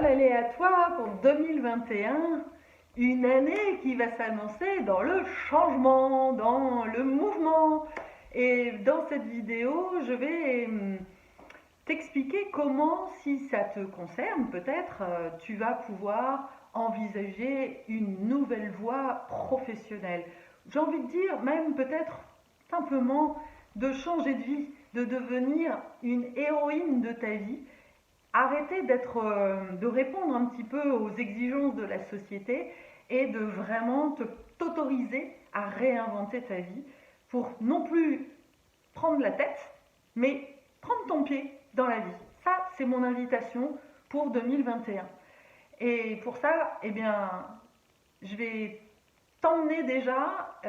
l'aléatoire pour 2021, une année qui va s'annoncer dans le changement, dans le mouvement. Et dans cette vidéo, je vais t'expliquer comment, si ça te concerne peut-être, tu vas pouvoir envisager une nouvelle voie professionnelle. J'ai envie de dire même peut-être simplement de changer de vie, de devenir une héroïne de ta vie. Arrêter de répondre un petit peu aux exigences de la société et de vraiment t'autoriser à réinventer ta vie pour non plus prendre la tête, mais prendre ton pied dans la vie. Ça, c'est mon invitation pour 2021. Et pour ça, eh bien, je vais t'emmener déjà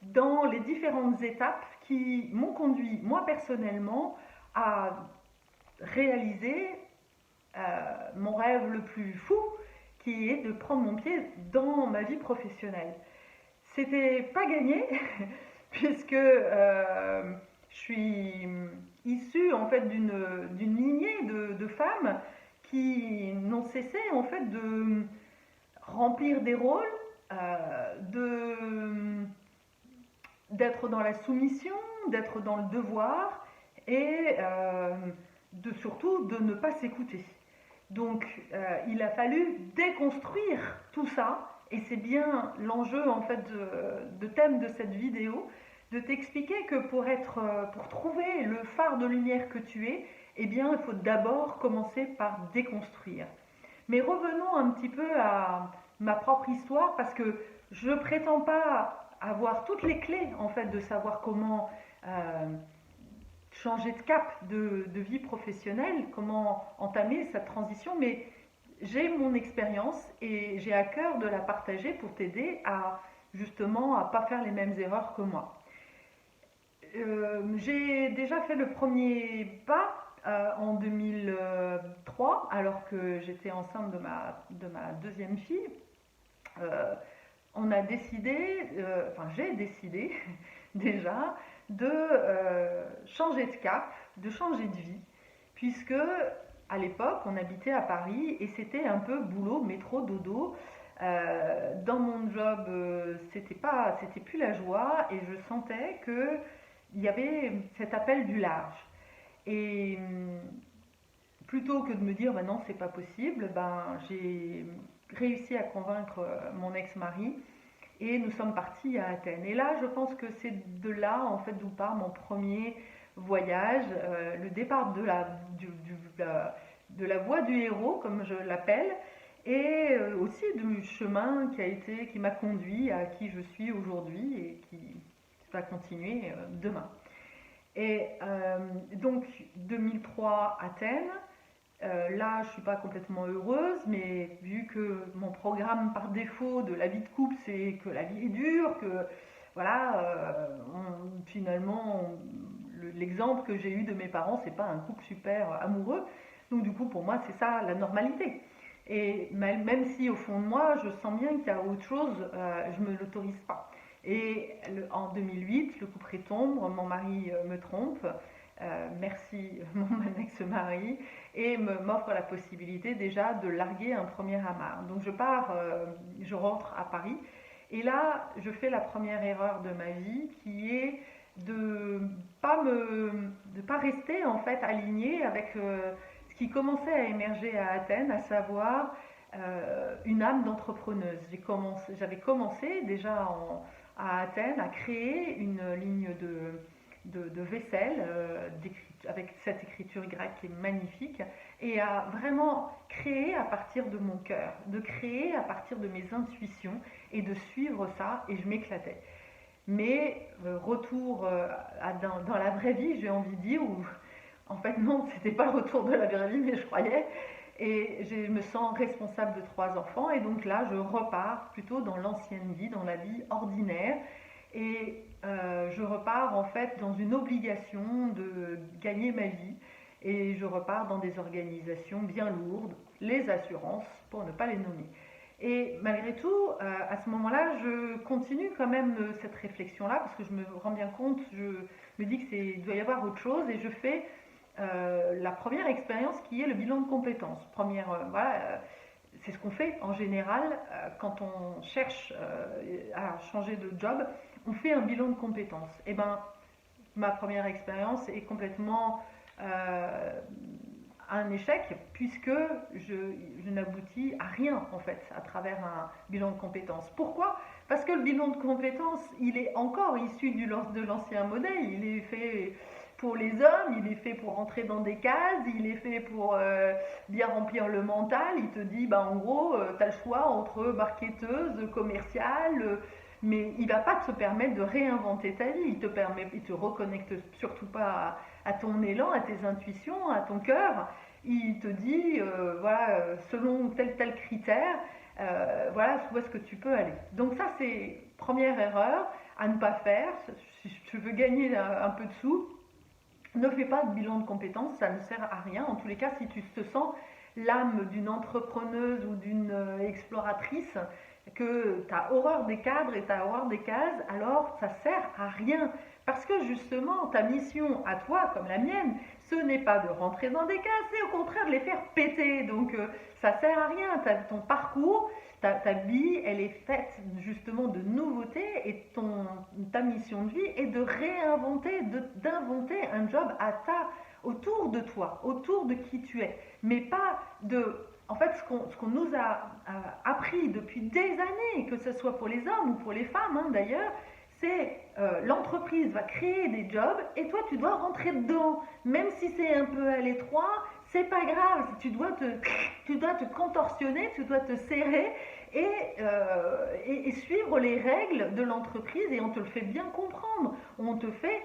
dans les différentes étapes qui m'ont conduit, moi personnellement, à réaliser mon rêve le plus fou, qui est de prendre mon pied dans ma vie professionnelle. C'était pas gagné, puisque je suis issue en fait d'une lignée de femmes qui n'ont cessé en fait de remplir des rôles, d'être dans la soumission, d'être dans le devoir et surtout de ne pas s'écouter. Donc il a fallu déconstruire tout ça et c'est bien l'enjeu en fait de thème de cette vidéo, de t'expliquer que pour trouver le phare de lumière que tu es, eh bien il faut d'abord commencer par déconstruire. Mais revenons un petit peu à ma propre histoire parce que je ne prétends pas avoir toutes les clés en fait de savoir comment changer de cap de vie professionnelle, comment entamer cette transition, mais j'ai mon expérience et j'ai à cœur de la partager pour t'aider à justement à pas faire les mêmes erreurs que moi. J'ai déjà fait le premier pas en 2003 alors que j'étais enceinte de ma deuxième fille. On a décidé, enfin j'ai décidé déjà de changer de cap, de changer de vie, puisque à l'époque on habitait à Paris et c'était un peu boulot, métro, dodo. Dans mon job, c'était plus la joie et je sentais que il y avait cet appel du large. Et plutôt que de me dire non c'est pas possible, j'ai réussi à convaincre mon ex-mari et nous sommes partis à Athènes. Et là, je pense que c'est de là en fait d'où part mon premier voyage, le départ de la voie du héros, comme je l'appelle, et aussi du chemin qui m'a conduit à qui je suis aujourd'hui et qui va continuer demain. Et donc 2003 Athènes. Là, je ne suis pas complètement heureuse, mais vu que mon programme par défaut de la vie de couple, c'est que la vie est dure, que voilà, finalement, l'exemple que j'ai eu de mes parents, c'est pas un couple super amoureux. Donc du coup, pour moi, c'est ça la normalité. Et même si au fond de moi, je sens bien qu'il y a autre chose, je me l'autorise pas. Et en 2008, le couple retombe, mon mari me trompe. Merci mon ex-mari et m'offre la possibilité déjà de larguer un premier amarre. Donc je rentre à Paris et là je fais la première erreur de ma vie qui est de pas rester en fait alignée avec ce qui commençait à émerger à Athènes, à savoir une âme d'entrepreneuse. J'avais commencé déjà à Athènes à créer une ligne de vaisselle avec cette écriture grecque qui est magnifique et à vraiment créer à partir de mon cœur, de créer à partir de mes intuitions et de suivre ça et je m'éclatais. Mais retour dans la vraie vie, j'ai envie de dire, où en fait non, c'était pas le retour de la vraie vie, mais je croyais. Et je me sens responsable de 3 enfants et donc là je repars plutôt dans l'ancienne vie, dans la vie ordinaire et je repars en fait dans une obligation de gagner ma vie et je repars dans des organisations bien lourdes, les assurances pour ne pas les nommer. Et malgré tout, à ce moment-là, je continue quand même cette réflexion-là parce que je me rends bien compte, je me dis qu'il doit y avoir autre chose et je fais la première expérience qui est le bilan de compétences. C'est ce qu'on fait en général quand on cherche à changer de job, on fait un bilan de compétences. Et ben, ma première expérience est complètement un échec puisque je n'aboutis à rien en fait à travers un bilan de compétences. Pourquoi? Parce que le bilan de compétences, il est encore issu de l'ancien modèle, il est fait pour les hommes, il est fait pour rentrer dans des cases, il est fait pour bien remplir le mental, il te dit bah en gros tu as le choix entre marketeuse, commerciale, mais il va pas te permettre de réinventer ta vie, il te reconnecte surtout pas à ton élan, à tes intuitions, à ton cœur. Il te dit, voilà, selon tel critère, voilà où est-ce que tu peux aller. Donc ça, c'est première erreur à ne pas faire. Si tu veux gagner un peu de sous, ne fais pas de bilan de compétences, ça ne sert à rien. En tous les cas, si tu te sens l'âme d'une entrepreneuse ou d'une exploratrice, que tu as horreur des cadres et tu as horreur des cases, alors ça sert à rien. Parce que justement, ta mission à toi, comme la mienne, ce n'est pas de rentrer dans des cases, c'est au contraire de les faire péter. Donc ça sert à rien. Ton parcours, ta vie, elle est faite justement de nouveautés et ta mission de vie est de réinventer, d'inventer un job autour de toi, autour de qui tu es. Mais pas de... En fait, ce qu'on nous a appris depuis des années, que ce soit pour les hommes ou pour les femmes d'ailleurs, c'est l'entreprise va créer des jobs et toi tu dois rentrer dedans. Même si c'est un peu à l'étroit, c'est pas grave. Tu dois te contorsionner, tu dois te serrer et suivre les règles de l'entreprise et on te le fait bien comprendre. On te fait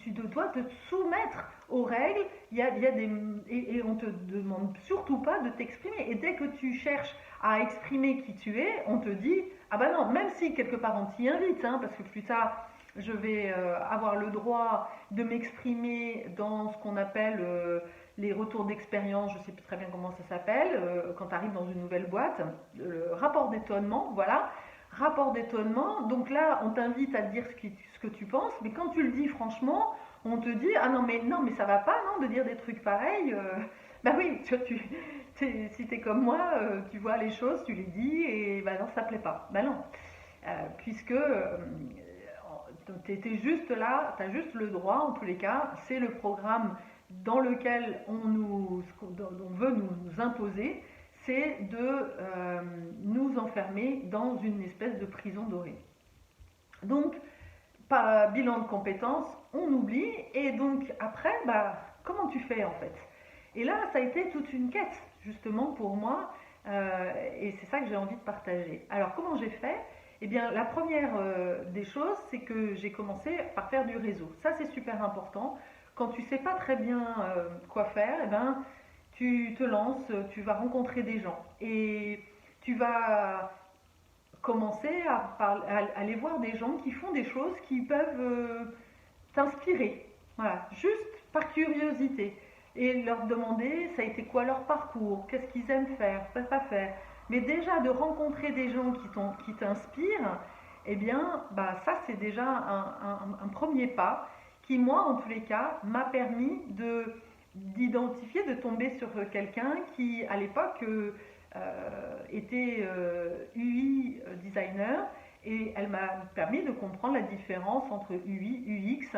tu dois te soumettre aux règles, et on te demande surtout pas de t'exprimer. Et dès que tu cherches à exprimer qui tu es, on te dit ah bah non, même si quelque part on t'y invite, parce que plus tard je vais avoir le droit de m'exprimer dans ce qu'on appelle les retours d'expérience, je sais plus très bien comment ça s'appelle, quand tu arrives dans une nouvelle boîte, le rapport d'étonnement, voilà. Rapport d'étonnement, donc là on t'invite à dire ce que tu penses, mais quand tu le dis franchement, on te dit ah non mais ça va pas non de dire des trucs pareils. Bah oui, si t'es comme moi, tu vois les choses, tu les dis et bah non ça plaît pas. Bah non, puisque t'es juste là, t'as juste le droit en tous les cas, c'est le programme dans lequel on veut nous imposer, c'est de nous enfermer dans une espèce de prison dorée. Donc, pas bilan de compétences, on oublie, et donc après, bah, comment tu fais en fait? Et là, ça a été toute une quête, justement, pour moi, et c'est ça que j'ai envie de partager. Alors, comment j'ai fait? Eh bien, la première des choses, c'est que j'ai commencé par faire du réseau. Ça, c'est super important. Quand tu sais pas très bien quoi faire, eh ben, tu te lances, tu vas rencontrer des gens et tu vas commencer à aller voir des gens qui font des choses qui peuvent t'inspirer. Voilà, juste par curiosité. Et leur demander, ça a été quoi leur parcours, qu'est-ce qu'ils aiment faire, pas faire. Mais déjà de rencontrer des gens qui t'inspirent, eh bien, bah, ça c'est déjà un premier pas qui, moi, en tous les cas, m'a permis d'identifier, de tomber sur quelqu'un qui, à l'époque, était UI designer et elle m'a permis de comprendre la différence entre UI, UX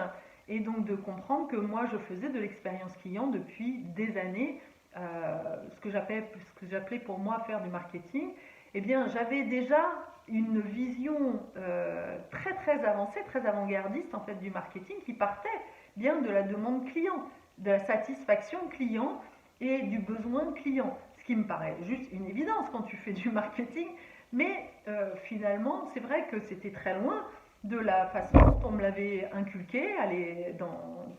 et donc de comprendre que moi je faisais de l'expérience client depuis des années, ce que j'appelais pour moi faire du marketing. Eh bien j'avais déjà une vision très très avancée, très avant-gardiste en fait du marketing qui partait bien de la demande client, de la satisfaction client et du besoin client. Ce qui me paraît juste une évidence quand tu fais du marketing, mais finalement c'est vrai que c'était très loin de la façon dont on me l'avait inculqué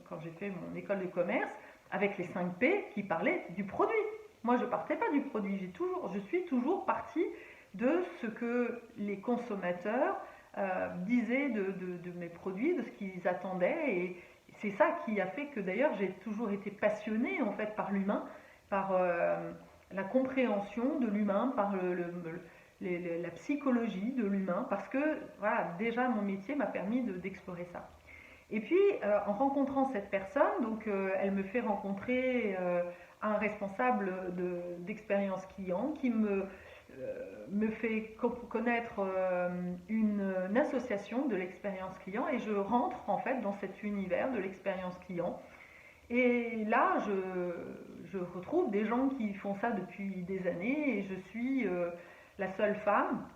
quand j'ai fait mon école de commerce avec les 5 P qui parlaient du produit. Moi je partais pas du produit, je suis toujours partie de ce que les consommateurs disaient de mes produits, de ce qu'ils attendaient, et c'est ça qui a fait que d'ailleurs j'ai toujours été passionnée en fait par l'humain, par la compréhension de l'humain, par la psychologie de l'humain, parce que voilà, déjà mon métier m'a permis d'explorer ça. Et puis, en rencontrant cette personne, donc elle me fait rencontrer un responsable d'expérience client qui me fait connaître une association de l'expérience client et je rentre en fait dans cet univers de l'expérience client. Et là, je retrouve des gens qui font ça depuis des années et je suis la seule femme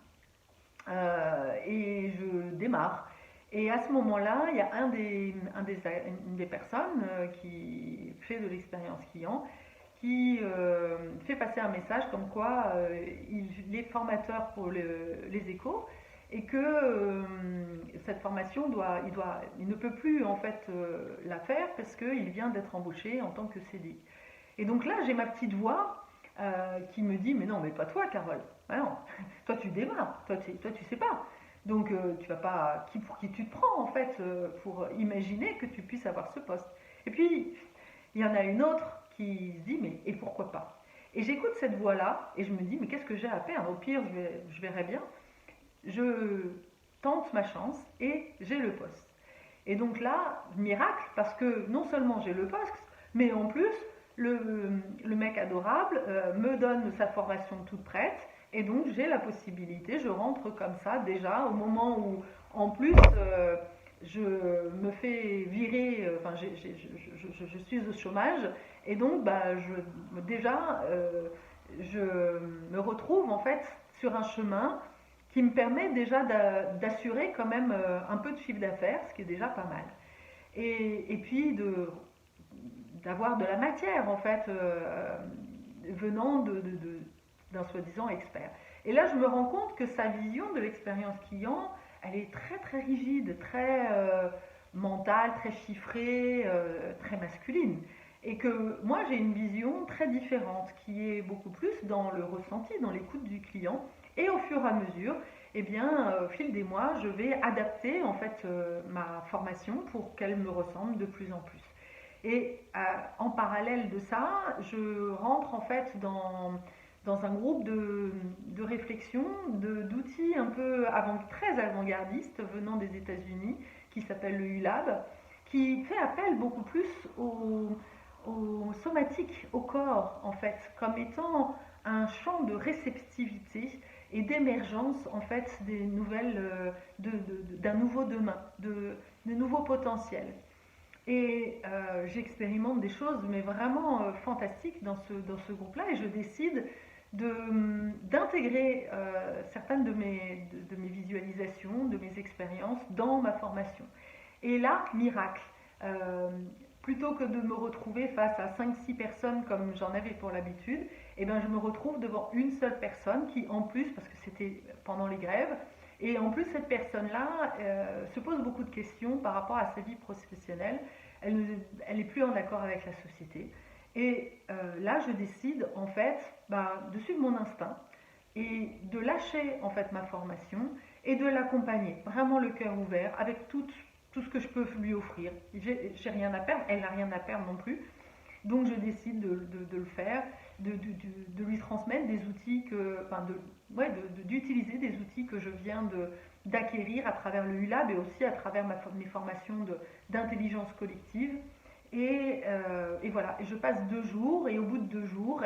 et je démarre. Et à ce moment-là, il y a une des personnes qui fait de l'expérience client qui fait passer un message comme quoi il est formateur pour les échos et que cette formation il ne peut plus en fait la faire parce qu'il vient d'être embauché en tant que CDI. Et donc là, j'ai ma petite voix qui me dit mais non, mais pas toi, Carole. Ah non, toi tu démarres, toi tu sais pas. Donc tu vas pas pour qui tu te prends en fait pour imaginer que tu puisses avoir ce poste. Et puis il y en a une autre qui se dit mais et pourquoi pas. Et j'écoute cette voix là et je me dis mais qu'est-ce que j'ai à perdre, au pire je verrai bien. Je tente ma chance et j'ai le poste. Et donc là, miracle, parce que non seulement j'ai le poste, mais en plus, le mec adorable me donne sa formation toute prête, et donc j'ai la possibilité, je rentre comme ça déjà au moment où, en plus, je me fais virer, enfin, je suis au chômage, et donc bah, déjà, je me retrouve en fait sur un chemin qui me permet déjà d'assurer quand même un peu de chiffre d'affaires, ce qui est déjà pas mal. Et puis d'avoir de la matière en fait venant d'un soi-disant expert. Et là, je me rends compte que sa vision de l'expérience client, elle est très très rigide, très mentale, très chiffrée, très masculine. Et que moi, j'ai une vision très différente, qui est beaucoup plus dans le ressenti, dans l'écoute du client. Et au fur et à mesure, eh bien, au fil des mois, je vais adapter en fait ma formation pour qu'elle me ressemble de plus en plus. Et en parallèle de ça, je rentre en fait dans un groupe de réflexion, d'outils un peu très avant-gardistes venant des États-Unis, qui s'appelle le ULAB, qui fait appel beaucoup plus au somatique, au corps en fait, comme étant un champ de réceptivité et d'émergence en fait des nouvelles, d'un nouveau demain, de nouveaux potentiels. Et j'expérimente des choses mais vraiment fantastiques dans ce groupe-là et je décide d'intégrer certaines de mes visualisations, de mes expériences dans ma formation. Et là, miracle, euh, plutôt que de me retrouver face à 5-6 personnes comme j'en avais pour l'habitude, eh ben, je me retrouve devant une seule personne qui en plus, parce que c'était pendant les grèves, et en plus cette personne-là se pose beaucoup de questions par rapport à sa vie professionnelle, elle n'est plus en accord avec la société. Et là, je décide en fait de suivre mon instinct et de lâcher en fait ma formation et de l'accompagner, vraiment le cœur ouvert, avec tout ce que je peux lui offrir. J'ai rien à perdre, elle n'a rien à perdre non plus. Donc je décide de le faire, de lui transmettre des outils d'utiliser des outils que je viens d'acquérir à travers le ULAB et aussi à travers mes formations d'intelligence collective. Et voilà, et je passe 2 jours et au bout de 2 jours,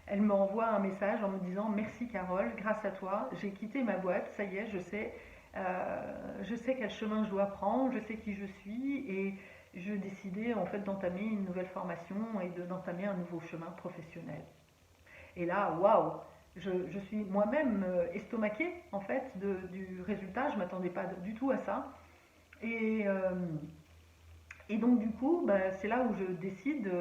elle m'envoie un message en me disant merci Carole, grâce à toi, j'ai quitté ma boîte, ça y est, je sais quel chemin je dois prendre, je sais qui je suis et je décidais en fait d'entamer une nouvelle formation et d'entamer un nouveau chemin professionnel. Et là, waouh, je suis moi-même estomaquée en fait du résultat, je ne m'attendais pas du tout à ça. Et, euh, et donc du coup, c'est là où je décide,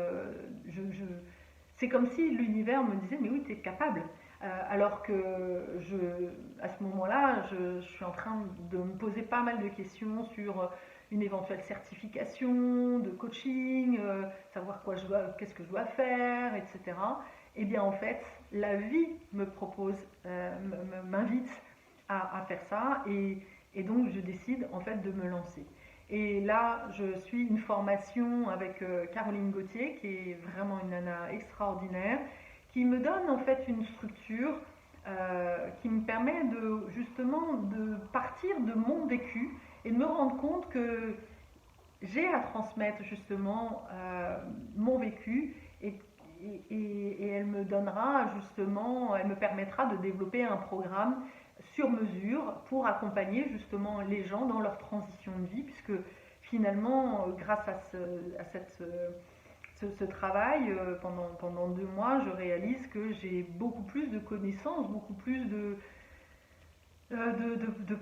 c'est comme si l'univers me disait mais oui, tu es capable. Alors que à ce moment-là, je suis en train de me poser pas mal de questions sur une éventuelle certification, de coaching, savoir qu'est-ce que je dois faire, etc. Et bien en fait, la vie me propose, m'invite à faire ça et donc je décide en fait de me lancer. Et là, je suis une formation avec Caroline Gauthier, qui est vraiment une nana extraordinaire, qui me donne en fait une structure qui me permet justement de partir de mon vécu et de me rendre compte que j'ai à transmettre justement mon vécu et elle me donnera justement, elle me permettra de développer un programme sur mesure pour accompagner justement les gens dans leur transition de vie, puisque finalement, grâce à ce travail, pendant 2 mois, je réalise que j'ai beaucoup plus de connaissances, beaucoup plus de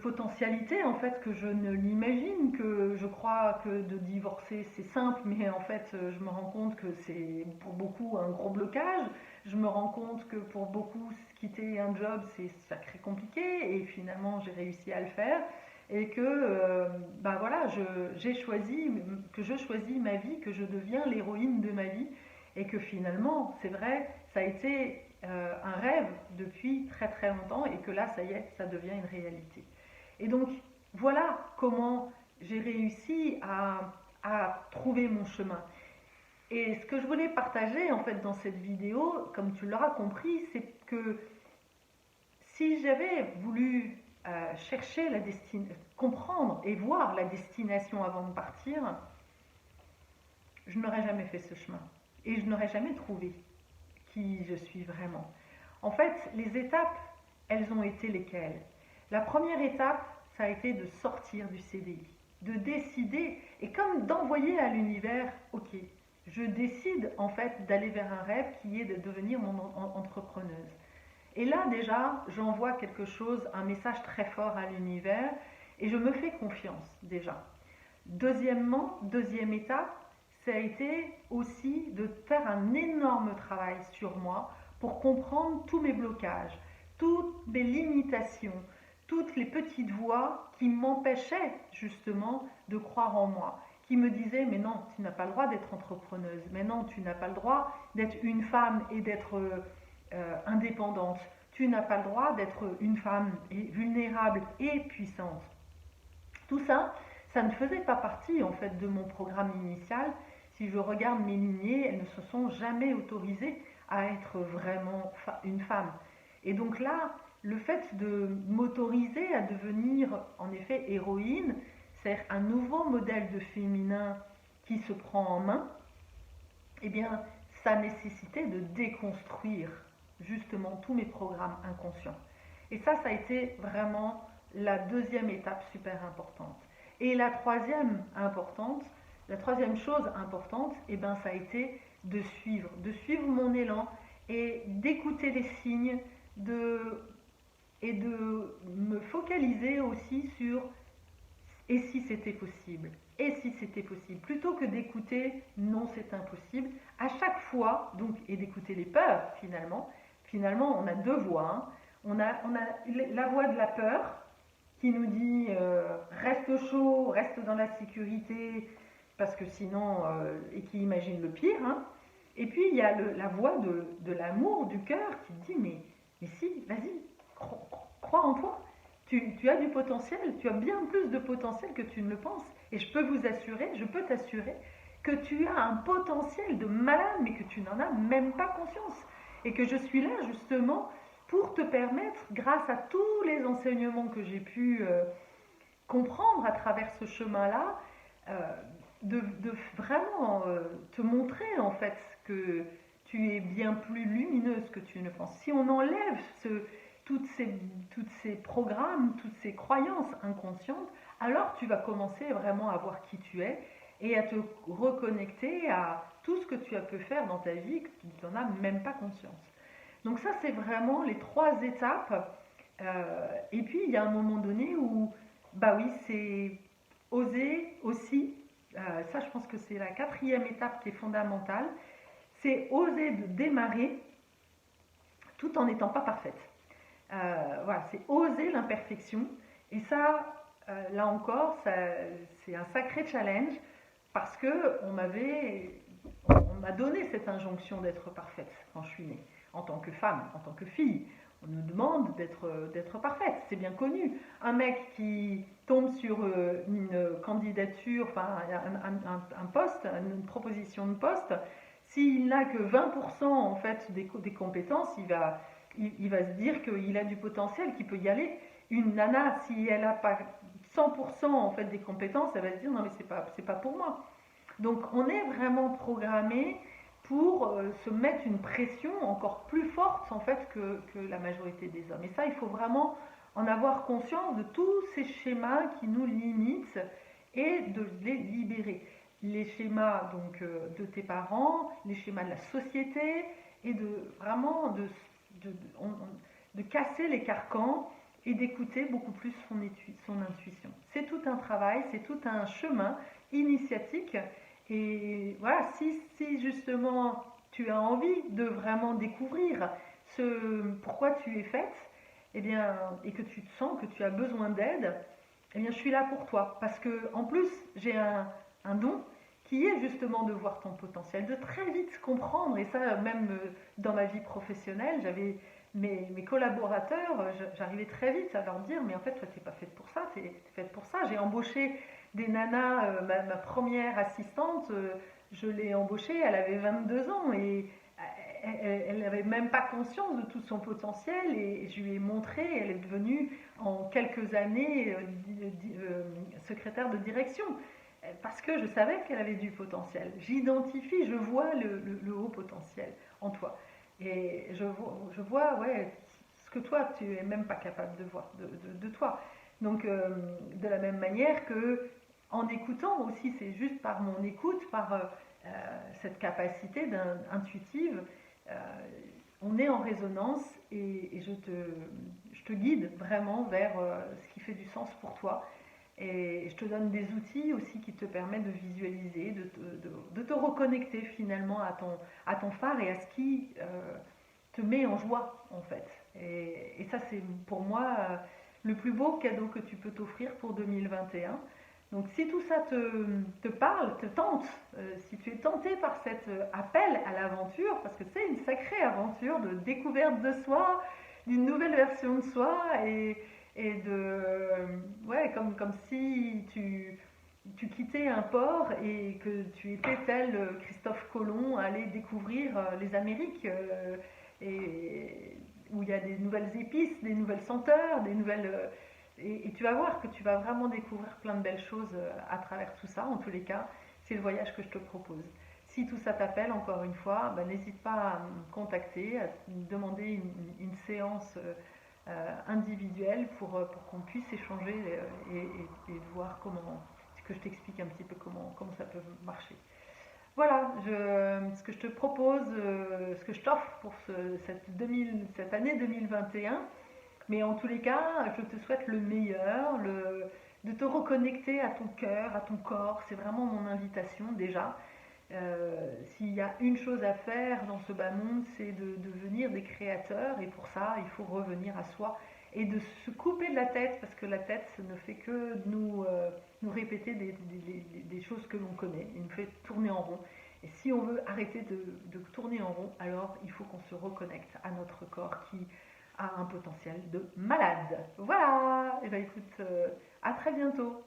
potentialité en fait que je ne l'imagine, que je crois que de divorcer c'est simple, mais en fait je me rends compte que c'est pour beaucoup un gros blocage. Je me rends compte que pour beaucoup quitter un job c'est sacré compliqué et finalement j'ai réussi à le faire et que ben voilà, j'ai choisi, que je choisis ma vie, que je deviens l'héroïne de ma vie et que finalement c'est vrai, ça a été un rêve depuis très très longtemps et que là, ça y est, ça devient une réalité. Et donc, voilà comment j'ai réussi à trouver mon chemin. Et ce que je voulais partager en fait dans cette vidéo, comme tu l'auras compris, c'est que si j'avais voulu chercher la destination, comprendre et voir la destination avant de partir, je n'aurais jamais fait ce chemin. Et je n'aurais jamais trouvé qui je suis vraiment. En fait, les étapes, elles ont été lesquelles? La première étape, ça a été de sortir du CDI, de décider, et comme d'envoyer à l'univers, ok, je décide en fait d'aller vers un rêve qui est de devenir mon entrepreneuse. Et là déjà, j'envoie quelque chose, un message très fort à l'univers, et je me fais confiance déjà. Deuxièmement, deuxième étape, ça a été aussi de faire un énorme travail sur moi pour comprendre tous mes blocages, toutes mes limitations, toutes les petites voix qui m'empêchaient justement de croire en moi, qui me disaient mais non, tu n'as pas le droit d'être entrepreneuse, mais non, tu n'as pas le droit d'être une femme et d'être indépendante, tu n'as pas le droit d'être une femme vulnérable et puissante. Tout ça, ça ne faisait pas partie en fait de mon programme initial. Si je regarde mes lignées, elles ne se sont jamais autorisées à être vraiment une femme. Et donc là, le fait de m'autoriser à devenir en effet héroïne, c'est un nouveau modèle de féminin qui se prend en main, eh bien, ça nécessitait de déconstruire justement tous mes programmes inconscients. Et ça a été vraiment la deuxième étape super importante. Et la troisième chose importante, eh ben, ça a été de suivre mon élan et d'écouter les signes, et de me focaliser aussi sur et si c'était possible, et si c'était possible, plutôt que d'écouter non c'est impossible, à chaque fois, donc, et d'écouter les peurs finalement on a deux voix, hein. On a la voix de la peur qui nous dit reste chaud, reste dans la sécurité, parce que sinon, et qui imagine le pire, hein. Et puis il y a la voix de l'amour, du cœur, qui te dit mais si, vas-y, crois en toi. Tu as du potentiel, tu as bien plus de potentiel que tu ne le penses. Et je peux t'assurer que tu as un potentiel de malade, mais que tu n'en as même pas conscience. Et que je suis là justement pour te permettre, grâce à tous les enseignements que j'ai pu comprendre à travers ce chemin-là, de vraiment te montrer en fait que tu es bien plus lumineuse que tu ne penses. Si on enlève toutes ces programmes, toutes ces croyances inconscientes, alors tu vas commencer vraiment à voir qui tu es et à te reconnecter à tout ce que tu as pu faire dans ta vie que tu n'en as même pas conscience. Donc ça, c'est vraiment les 3 étapes. Et puis, il y a un moment donné où, bah oui, c'est oser aussi. Ça, je pense que c'est la 4e étape qui est fondamentale. C'est oser de démarrer tout en n'étant pas parfaite. Voilà, c'est oser l'imperfection. Et ça, là encore, c'est un sacré challenge parce qu'on m'a donné cette injonction d'être parfaite quand je suis née, en tant que femme, en tant que fille. On nous demande d'être parfaite, c'est bien connu. Un mec qui tombe sur une candidature, enfin un poste, une proposition de poste, s'il n'a que 20% en fait des compétences, il va se dire qu'il a du potentiel, qu'il peut y aller. Une nana, 100% en fait des compétences, elle va se dire non mais c'est pas pour moi. Donc on est vraiment programmé pour se mettre une pression encore plus forte en fait que la majorité des hommes. Et ça, il faut vraiment en avoir conscience de tous ces schémas qui nous limitent et de les libérer. Les schémas donc de tes parents, les schémas de la société et de vraiment de, de casser les carcans et d'écouter beaucoup plus son intuition. C'est tout un travail, c'est tout un chemin initiatique. Et voilà, si justement tu as envie de vraiment découvrir pourquoi tu es faite, eh bien, et que tu te sens que tu as besoin d'aide, eh bien, je suis là pour toi. Parce que en plus, j'ai un don qui est justement de voir ton potentiel, de très vite comprendre. Et ça, même dans ma vie professionnelle, j'avais mes collaborateurs, j'arrivais très vite à leur dire, mais en fait, toi, t'es pas faite pour ça, t'es faite pour ça. J'ai embauché des nanas, ma première assistante, je l'ai embauchée, elle avait 22 ans et elle n'avait même pas conscience de tout son potentiel et je lui ai montré, elle est devenue en quelques années secrétaire de direction parce que je savais qu'elle avait du potentiel. J'identifie, je vois le haut potentiel en toi. Et je vois ouais, ce que toi, tu n'es même pas capable de voir de toi. Donc, de la même manière que en écoutant aussi, c'est juste par mon écoute, par cette capacité intuitive, euh, on est en résonance et je te guide vraiment vers ce qui fait du sens pour toi. Et je te donne des outils aussi qui te permettent de visualiser, de te reconnecter finalement à ton phare et à ce qui te met en joie en fait. Et ça c'est pour moi le plus beau cadeau que tu peux t'offrir pour 2021. Donc si tout ça te parle, te tente, si tu es tenté par cet appel à l'aventure, parce que c'est une sacrée aventure de découverte de soi, d'une nouvelle version de soi et ouais, comme si tu quittais un port et que tu étais tel Christophe Colomb à aller découvrir les Amériques et où il y a des nouvelles épices, des nouvelles senteurs, des nouvelles et tu vas voir que tu vas vraiment découvrir plein de belles choses à travers tout ça. En tous les cas, c'est le voyage que je te propose. Si tout ça t'appelle, encore une fois, ben, n'hésite pas à me contacter, à me demander une séance individuelle pour qu'on puisse échanger et voir que je t'explique un petit peu comment ça peut marcher. Voilà, ce que je te propose, ce que je t'offre pour cette année 2021. Mais en tous les cas, je te souhaite le meilleur, de te reconnecter à ton cœur, à ton corps. C'est vraiment mon invitation déjà. S'il y a une chose à faire dans ce bas monde, c'est de devenir des créateurs. Et pour ça, il faut revenir à soi et de se couper de la tête, parce que la tête ne fait que nous répéter des choses que l'on connaît. Il nous fait tourner en rond. Et si on veut arrêter de tourner en rond, alors il faut qu'on se reconnecte à notre corps qui a un potentiel de malade. Voilà. Et bien écoute, à très bientôt.